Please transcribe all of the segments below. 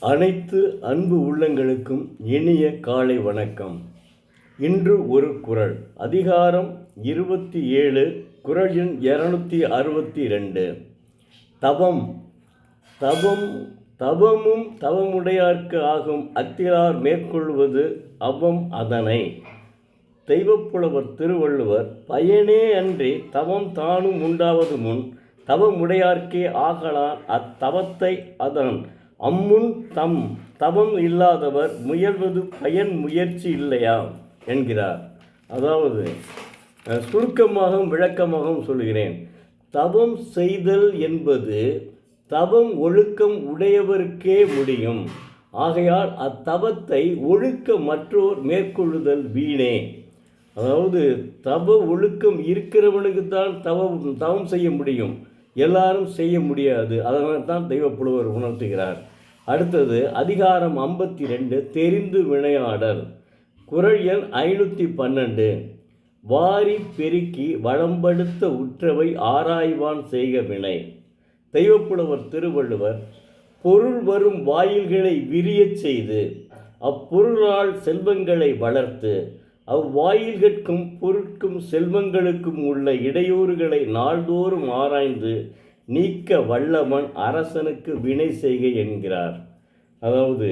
அனைத்து அன்பு உள்ளங்களுக்கும் இனிய காலை வணக்கம். இன்று ஒரு குறள். அதிகாரம் 27, குறள் எண் 262. தவம். தவம் தவமும் தவமுடையார்க்கு ஆகும் அத்திலார் மேற்கொள்வது அவம் அதனை. தெய்வப்புலவர் திருவள்ளுவர், பயனே அன்றி தவம் தானும் உண்டாவது முன் தவமுடையார்க்கே ஆகலான் அத்தவத்தை அதன் அம்முன் தவம் இல்லாதவர் முயல்வது பயன் முயற்சி இல்லையா என்கிறார். அதாவது சுருக்கமாகவும் விளக்கமாகவும் சொல்கிறேன். தவம் செய்தல் என்பது தவம் ஒழுக்கம் உடையவருக்கே முடியும். ஆகையால் அத்தவத்தை ஒழுக்க மற்றோர் மேற்கொள்ளுதல் வீணே. அதாவது தவ ஒழுக்கம் இருக்கிறவனுக்கு தான் தவம் செய்ய முடியும், எல்லாரும் செய்ய முடியாது. அதனால் தான் தெய்வப்புலவர் உணர்த்துகிறார். அடுத்தது அதிகாரம் 52, தெரிந்து வினையாடல். குறள் எண் 512. வாரி பெருக்கி வளம்படுத்த உற்றவை ஆராய்வான் செய்க வினை. தெய்வப்புலவர் திருவள்ளுவர், பொருள் வரும் வாயில்களை விரியச் செய்து அப்பொருளால் செல்வங்களை வளர்த்து அவ்வாயில்கட்கும் பொருட்கும் செல்வங்களுக்கும் உள்ள இடையூறுகளை நாள்தோறும் ஆராய்ந்து நீக்க வல்லவன் அரசனுக்கு வினை செய்க என்கிறார். அதாவது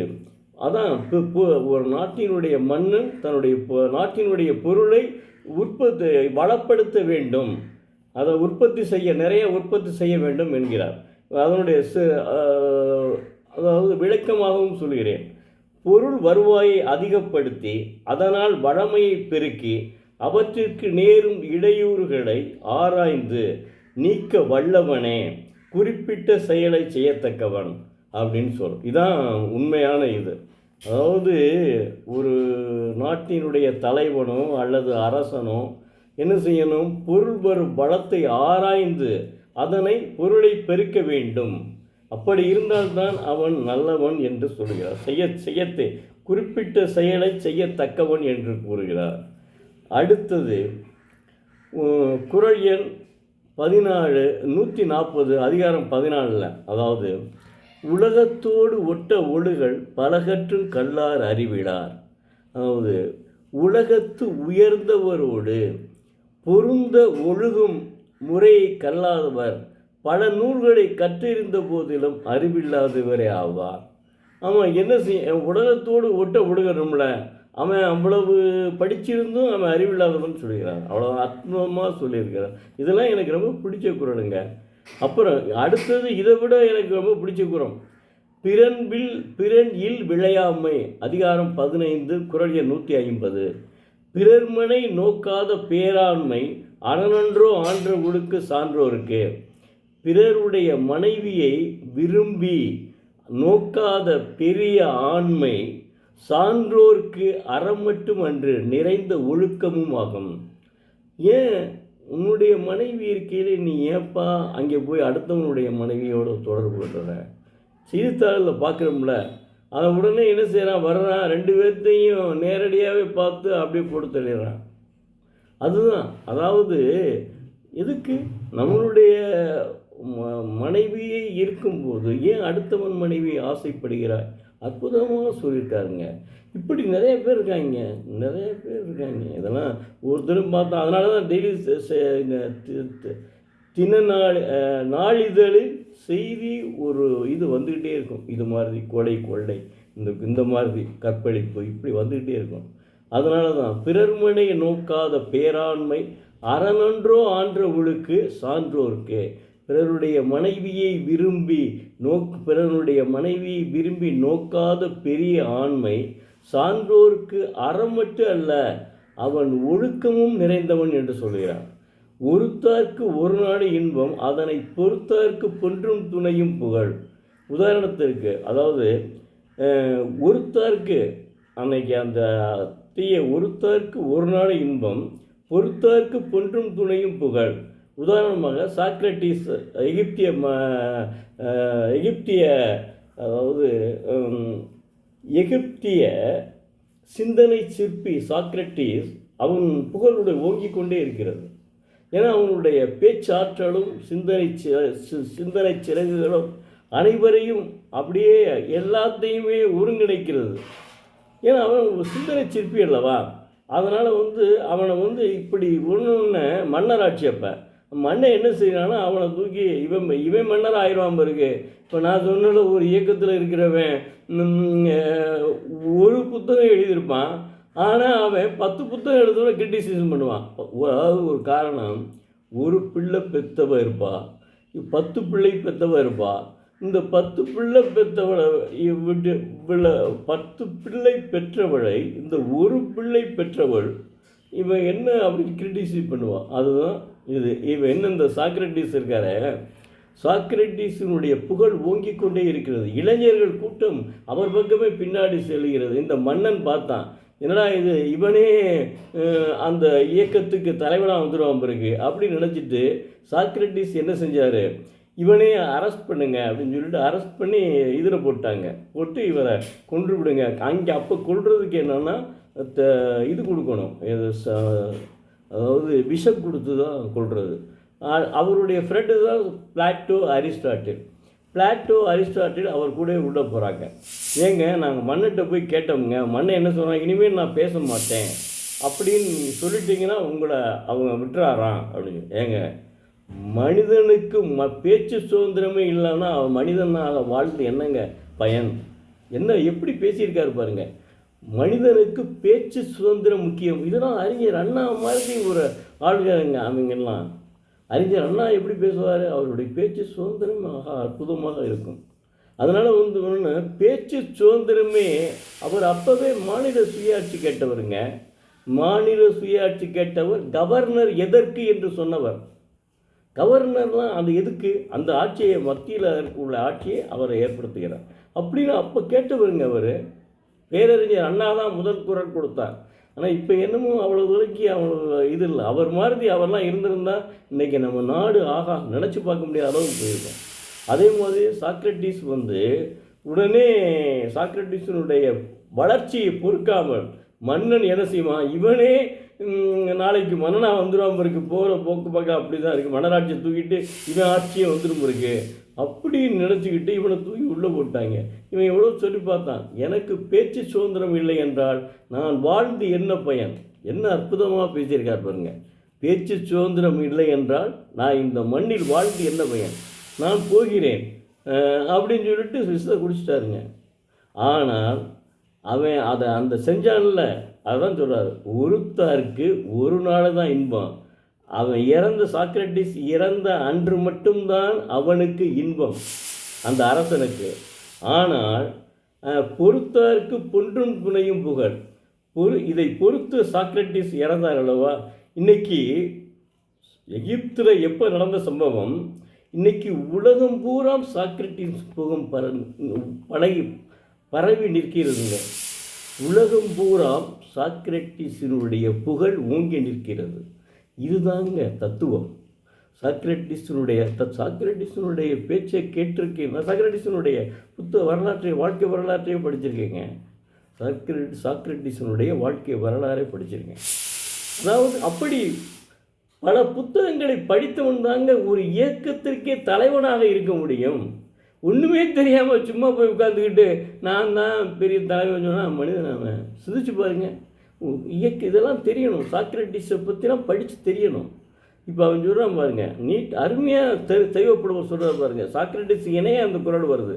ஒரு நாட்டினுடைய மன்னன் தன்னுடைய நாட்டினுடைய பொருளை வளப்படுத்த வேண்டும், அதை நிறைய உற்பத்தி செய்ய வேண்டும் என்கிறார். அதனுடைய விளக்கமாகவும் சொல்கிறேன். பொருள் வருவாயை அதிகப்படுத்தி அதனால் வளமையை பெருக்கி அவற்றிற்கு நேரும் இடையூறுகளை ஆராய்ந்து நீக்க வல்லவனே குறிப்பிட்ட செயலை செய்யத்தக்கவன் அப்படின்னு சொல்லும். இதான் உண்மையான இது. அதாவது ஒரு நாட்டினுடைய தலைவனோ அல்லது அரசனோ என்ன செய்யணும்? பொருள் வரும் வளத்தை ஆராய்ந்து அதனை பொருளை பெருக்க வேண்டும். அப்படி இருந்தால்தான் அவன் நல்லவன் என்று சொல்கிறார். செய்யத்தை குறிப்பிட்ட செயலை செய்யத்தக்கவன் என்று கூறுகிறார். அடுத்தது குறள் எண் 140, அதிகாரம் 14. அதாவது உலகத்தோடு ஒட்ட ஒழுகல் பலகற்றும் கல்லார் அறிவிலார். அதாவது உலகத்து உயர்ந்தவரோடு பொருந்த ஒழுகும் முறையை கல்லாதவர் பல நூல்களை கற்றிருந்த போதிலும் அறிவில்லாதவரே ஆவார். அவன் என்ன செய்ய உலகத்தோடு ஒட்ட ஒழுகணும்ல, அவன் அவ்வளவு படிச்சிருந்தும் அவன் அறிவில்லாதவன் சொல்கிறான். அவ்வளோ அற்புதமாக சொல்லியிருக்கிறான். இதெல்லாம் எனக்கு ரொம்ப பிடிச்ச குறளுங்க. அப்புறம் அடுத்தது இதை விட எனக்கு ரொம்ப பிடிச்ச குறம், பிறன் இல் விளையாமை. அதிகாரம் 15, குறள் எண் 150. பிறர்மனை நோக்காத பேராண்மை அறனன்றோ ஆன்ற ஒழுக்கு சான்றோருக்கு. பிறருடைய மனைவியை விரும்பி நோக்காத பெரிய ஆண்மை சான்றோர்க்கு அறம் மட்டுமன்று நிறைந்த ஒழுக்கமும் ஆகும். ஏன் உன்னுடைய மனைவி இருக்கையிலே நீ ஏப்பா அங்கே போய் அடுத்தவனுடைய மனைவியோடு தொடர்பு கொள்கிற? செய்தித்தாளில் பார்க்குறோம்ல, அதை உடனே என்ன செய்கிறான்? வர்றான், 2 பேர்த்தையும் நேரடியாகவே பார்த்து அப்படியே போட்டு தள்ளிடுறான். அதுதான், அதாவது எதுக்கு நம்மளுடைய மனைவியை இருக்கும்போது ஏன் அடுத்தவன் மனைவி ஆசைப்படுகிறாய்? அற்புதமாக சொல்லியிருக்காருங்க. இப்படி நிறைய பேர் இருக்காங்க. இதெல்லாம் ஒருத்தரும் பார்த்தா. அதனால தான் டெய்லி நாளிதழில் செய்தி ஒரு இது வந்துக்கிட்டே இருக்கும். இது மாதிரி கொள்ளை இந்த மாதிரி கற்பழிப்பு இப்படி வந்துக்கிட்டே இருக்கும். அதனால தான் பிறர்மனை நோக்காத பேராண்மை அறனன்றோ ஆன்ற ஒழுக்கு சான்றோர்க்கு. பிறருடைய மனைவியை விரும்பி நோக்காத பெரிய ஆண்மை சான்றோர்க்கு அறம் மட்டும் அல்ல, அவன் ஒழுக்கமும் நிறைந்தவன் என்று சொல்கிறான். ஒருத்தார்க்கு ஒரு நாடு இன்பம் அதனை பொறுத்தார்க்கு பொன்றும் துணையும் புகழ். உதாரணத்திற்கு, அதாவது ஒருத்தார்க்கு அன்னைக்கு அந்த ஒருத்தார்க்கு ஒரு நாடு இன்பம் பொறுத்தார்க்கு பொன்றும் துணையும் புகழ். உதாரணமாக சாக்ரட்டிஸ், எகிப்திய சிந்தனை சிற்பி சாக்ரட்டிஸ், அவன் புகழுடைய ஓங்கிக் கொண்டே இருக்கிறது. ஏன்னா அவனுடைய பேச்சாற்றலும் சிந்தனை சிறகுகளும் அனைவரையும் அப்படியே எல்லாத்தையுமே ஒருங்கிணைக்கிறது. ஏன்னா அவன் சிந்தனை சிற்பி அல்லவா. அதனால் அவனை இப்படி ஒன்று மன்னராட்சி. அப்போ மன்னன் என்ன செய்யறான்னா அவனை தூக்கி இவன் மன்னர் ஆயிடுவான் பிறகு. இப்போ நான் சொன்னல ஒரு இயக்கத்தில் இருக்கிறவன் ஒரு புத்தகம் எழுதியிருப்பான், ஆனால் அவன் 10 புத்தகம் எழுதுவதை கிரிட்டிசிசம் பண்ணுவான். அதாவது ஒரு காரணம், ஒரு பிள்ளை பெற்றவ இருப்பா, 10 பிள்ளை பெற்றவ இருப்பா. இந்த 10 பிள்ளை பெற்றவளை விட்டு 10 பிள்ளை பெற்றவளை இந்த ஒரு பிள்ளை பெற்றவள் இவன் என்ன அப்படின்னு கிரிட்டிசைஸ் பண்ணுவான். அதுதான் இவன் என்ன இந்த சாக்ரட்டிஸ் இருக்காரு, சாக்ரட்டிஸினுடைய புகழ் ஓங்கி கொண்டே இருக்கிறது. இளைஞர்கள் கூட்டம் அவர் பக்கமே பின்னாடி செல்கிறது. இந்த மன்னன் பார்த்தான், என்னடா இது, இவனே அந்த இயக்கத்துக்கு தலைவனாக வந்துடுவான் பிறகு அப்படின்னு நினச்சிட்டு சாக்ரட்டிஸ் என்ன செஞ்சார், இவனே அரெஸ்ட் பண்ணுங்க அப்படின்னு சொல்லிட்டு அரெஸ்ட் பண்ணி இதில் போட்டு இவரை கொன்று விடுங்க. அங்கே அப்போ கொல்றதுக்கு என்னென்னா இது கொடுக்கணும், அதாவது விஷம் கொடுத்து தான் கொள்வது. அவருடைய ஃப்ரெண்டு தான் பிளாட்டோ அரிஸ்டாட்டில் அவர் கூட உள்ளே போகிறாங்க. ஏங்க நாங்கள் மன்னிட்ட போய் கேட்டோம்ங்க, மண்ணை என்ன சொல்கிறாங்க, இனிமேல் நான் பேச மாட்டேன் அப்படின்னு சொல்லிட்டீங்கன்னா உங்களை அவங்க விட்டுறாராம் அப்படின்னு. ஏங்க மனிதனுக்கு பேச்சு சுதந்திரமே இல்லைன்னா அவன் மனிதனாக வாழ்ந்து என்னங்க பயன்? என்ன எப்படி பேசியிருக்காரு பாருங்க. மனிதனுக்கு பேச்சு சுதந்திரம் முக்கியம். இதெல்லாம் அறிஞர் அண்ணா மாதிரி ஒரு ஆளுங்க. அவங்கெல்லாம் அறிஞர் அண்ணா எப்படி பேசுவார், அவருடைய பேச்சு சுதந்திரம் அற்புதமாக இருக்கும். அதனால் ஒன்று பேச்சு சுதந்திரமே. அவர் அப்போவே மாநில சுயாட்சி கேட்டவருங்க. மாநில சுயாட்சி கேட்டவர். கவர்னர் எதற்கு என்று சொன்னவர். கவர்னர்லாம் அது எதுக்கு, அந்த ஆட்சியை மத்தியில் உள்ள ஆட்சியை அவரை ஏற்படுத்துகிறார் அப்படின்னு அப்போ கேட்டவருங்க. அவர் பேரறிஞர் அண்ணா தான் முதல் குரல் கொடுத்தார். ஆனால் இப்போ என்னமோ அவ்வளோ தூரக்கி அவ்வளோ இது இல்லை. அவர் மாதிரி அவர்லாம் இருந்திருந்தால் இன்றைக்கி நம்ம நாடு நினச்சி பார்க்க முடியாத அளவுக்கு போயிருக்கோம். அதே மாதிரி சாக்ரட்டிஸ் உடனே சாக்ரட்டிஸினுடைய வளர்ச்சியை பொறுக்காமல் மன்னன் என்ன செய்வான், இவனே நாளைக்கு மன்னனாக வந்துடும் பிறகு போகிற போக்கு பார்க்க அப்படி தான் இருக்குது. மன்னராட்சியை தூக்கிட்டு இவன் ஆட்சியை வந்துடும் பிறகு அப்படின்னு நினச்சிக்கிட்டு இவனை தூக்கி உள்ளே போட்டாங்க. இவன் எவ்வளோ சொல்லி பார்த்தான், எனக்கு பேச்சு சுதந்திரம் இல்லை என்றால் நான் வாழ்ந்து என்ன பயன்? என்ன அற்புதமாக பேசியிருக்கார் பாருங்க. பேச்சு சுதந்திரம் இல்லை என்றால் நான் இந்த மண்ணில் வாழ்ந்து என்ன பயன், நான் போகிறேன் அப்படின்னு சொல்லிட்டு விஷத்தை குடிச்சிட்டாருங்க. ஆனால் அவன் அதை அந்த செஞ்சான்ல, அதுதான் சொல்கிறார், ஒருத்தாருக்கு ஒரு நாள் தான் இன்பம். அவன் சாக்ரட்டிஸ் இறந்த அன்று மட்டும்தான் அவனுக்கு இன்பம், அந்த அரசனுக்கு. ஆனால் பொறுத்தாருக்கு பொன்றும் துணையும் புகழ். இதை பொறுத்து சாக்ரட்டிஸ் இறந்தார் அல்லவா. இன்னைக்கு எகிப்தில் எப்போ நடந்த சம்பவம், இன்னைக்கு உலகம் பூரா சாக்ரட்டிஸ் புகம் பரவி நிற்கிறதுங்க. உலகம் பூரா சாக்ரட்டிஸினுடைய புகழ் ஓங்கி நிற்கிறது. இதுதாங்க தத்துவம். சாக்ரட்டிஸினுடைய பேச்சை கேட்டிருக்கேன். நான் சாக்ரட்டிஸினுடைய வரலாற்றை, வாழ்க்கை வரலாற்றையும் படிச்சிருக்கேங்க. சாக்ரட்டிஸினுடைய வாழ்க்கை வரலாறை படிச்சிருக்கேன். அதாவது அப்படி பல புத்தகங்களை படித்தவன் தாங்க ஒரு இயக்கத்திற்கே தலைவனாக இருக்க முடியும். ஒன்றுமே தெரியாமல் சும்மா போய் உட்காந்துக்கிட்டு நான் தான் பெரிய தலைவன் சொன்னால் மனிதன் அவன். சிந்திச்சு பாருங்கள். இதெல்லாம் தெரியணும். சாக்ரட்டிஸை பற்றிலாம் படித்து தெரியணும். இப்போ அவன் சொல்கிறான் பாருங்கள், அருமையாக தெய்வப்படுவோம் சொல்கிறார் பாருங்கள். சாக்ரட்டிஸ் இணையே அந்த குரல் வருது,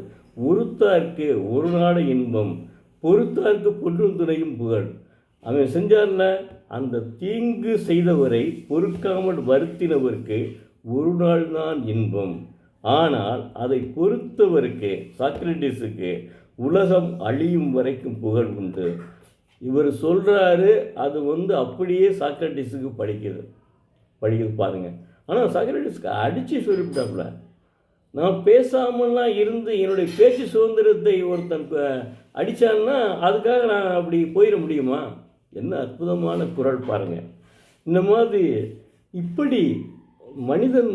ஒருத்தாருக்கு ஒரு நாடு இன்பம், பொறுத்தாருக்கு பொன்றும் துணையும் புகழ். அவன் செஞ்சார்ல, அந்த தீங்கு செய்தவரை பொறுக்காமல் வருத்தினவருக்கு ஒரு நாள் தான் இன்பம். ஆனால் அதை பொறுத்தவருக்கு சாக்ரட்டிஸுக்கு உலகம் அழியும் வரைக்கும் புகழ் உண்டு. இவர் சொல்கிறாரு, அது அப்படியே சாக்ரட்டிஸுக்கு படிக்குது பாருங்கள். ஆனால் சாக்ரட்டிஸுக்கு அடித்து சொல்லிவிட்டாப்புல, நான் பேசாமல்லாம் இருந்து என்னுடைய பேச்சு சுதந்திரத்தை ஒருத்தன் அடித்தான்னா அதுக்காக நான் அப்படி போயிட முடியுமா? என்ன அற்புதமான குரல் பாருங்கள். இந்த மாதிரி இப்படி மனிதன்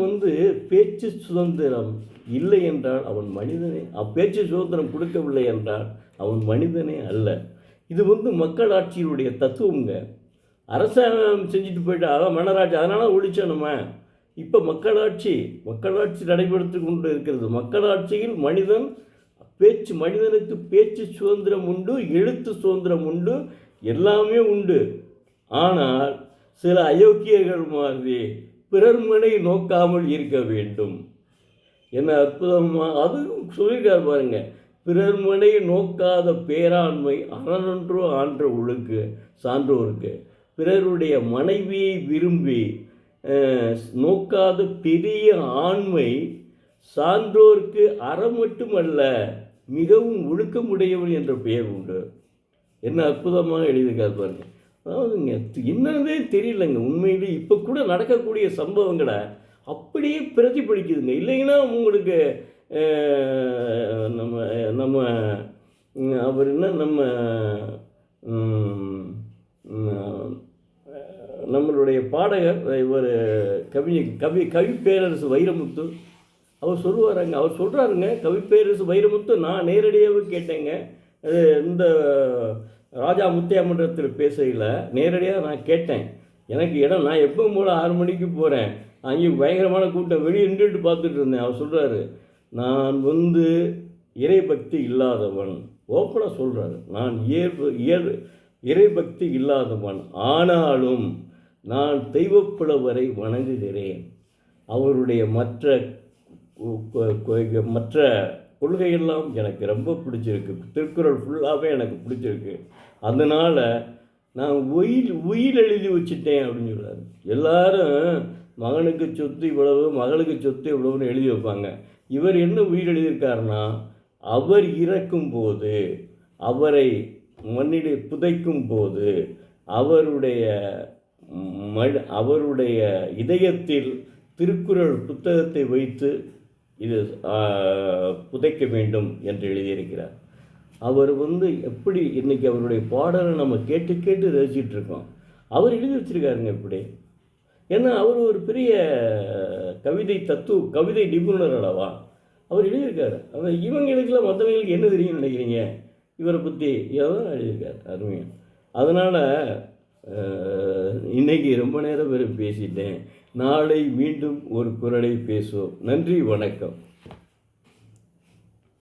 பேச்சு சுதந்திரம் இல்லை என்றால் அவன் மனிதனே, பேச்சு சுதந்திரம் கொடுக்கவில்லை என்றால் அவன் மனிதனே அல்ல. இது மக்களாட்சியினுடைய தத்துவங்க. அரசாங்கம் செஞ்சுட்டு போயிட்டு அதான் மன்னராட்சி, அதனால் ஒழிச்சோம் நம்ம. இப்போ மக்களாட்சி நடைபெற்று கொண்டு இருக்கிறது. மக்களாட்சியில் மனிதனுக்கு பேச்சு சுதந்திரம் உண்டு, எழுத்து சுதந்திரம் உண்டு, எல்லாமே உண்டு. ஆனால் சில அயோக்கியர்கள் மாதிரி பிறர் மனை நோக்காமல் இருக்க வேண்டும். என்ன அற்புதமாக அதுவும் சொல்லியிருக்கார் பாருங்க. பிறர் மனை நோக்காத பேராண்மை அறனொன்று ஆன்ற ஒழுக்கு சான்றோருக்கு. பிறருடைய மனைவியை விரும்பி நோக்காத பெரிய ஆண்மை சான்றோருக்கு அறம் மட்டுமல்ல, மிகவும் ஒழுக்கமுடையவன் என்ற பெயர் உண்டு. என்ன அற்புதமாக எழுதியிருக்காரு பாருங்க. அதாவதுங்க என்னன்னே தெரியலங்க. உண்மையிலே இப்போ கூட நடக்கக்கூடிய சம்பவங்களை அப்படியே பிரதிபலிக்குதுங்க. இல்லைங்கன்னா உங்களுக்கு நம்ம நம்ம அவர் என்ன நம்மளுடைய பாடகர் இவர் கவி பேரரசு வைரமுத்து அவர் சொல்லுவாராங்க. அவர் சொல்கிறாருங்க, கவி பேரரசு வைரமுத்து நான் நேரடியாகவே கேட்டேங்க. இந்த ராஜா முத்தையா மன்றத்தில் பேசையில் நேரடியாக நான் கேட்டேன். எனக்கு இடம் நான் எப்பவும் போல் 6 மணிக்கு போகிறேன், அங்கே பயங்கரமான கூட்டம் வெளியே நின்றுட்டு பார்த்துட்டு இருந்தேன். அவர் சொல்கிறாரு, நான் இறைபக்தி இல்லாதவன். ஓப்பனாக சொல்கிறாரு, நான் இறைபக்தி இல்லாதவன், ஆனாலும் நான் தெய்வப்புலவரை வணங்குகிறேன். அவருடைய மற்ற கொள்கையெல்லாம் எனக்கு ரொம்ப பிடிச்சிருக்கு. திருக்குறள் ஃபுல்லாகவே எனக்கு பிடிச்சிருக்கு. அதனால் நான் உயில் எழுதி வச்சுட்டேன் அப்படின்னு சொல்கிறாரு. எல்லாரும் மகனுக்கு சொத்து இவ்வளவு, மகளுக்கு சொத்து இவ்வளவுன்னு எழுதி வைப்பாங்க. இவர் என்ன உயிர் எழுதியிருக்காருன்னா, அவர் இறக்கும்போது, அவரை மண்ணிலே புதைக்கும் போது அவருடைய இதயத்தில் திருக்குறள் புத்தகத்தை வைத்து இது புதைக்க வேண்டும் என்று எழுதியிருக்கிறார். அவர் எப்படி இன்றைக்கி அவருடைய பாடலை நம்ம கேட்டு ரசிச்சிட்ருக்கோம். அவர் எழுதி வச்சுருக்காருங்க இப்படி. ஏன்னா அவர் ஒரு பெரிய கவிதை நிபுணர் அல்லவா. அவர் எழுதியிருக்காரு. இவங்களுக்கெல்லாம் மற்றவங்களுக்கு என்ன தெரியும்னு நினைக்கிறீங்க? இவரை பற்றி இதான் எழுதியிருக்காரு, அருமையாக. அதனால் இன்றைக்கி ரொம்ப நேரம் பேசிட்டேன். நாளை மீண்டும் ஒரு குரலை பேசுவோம். நன்றி, வணக்கம்.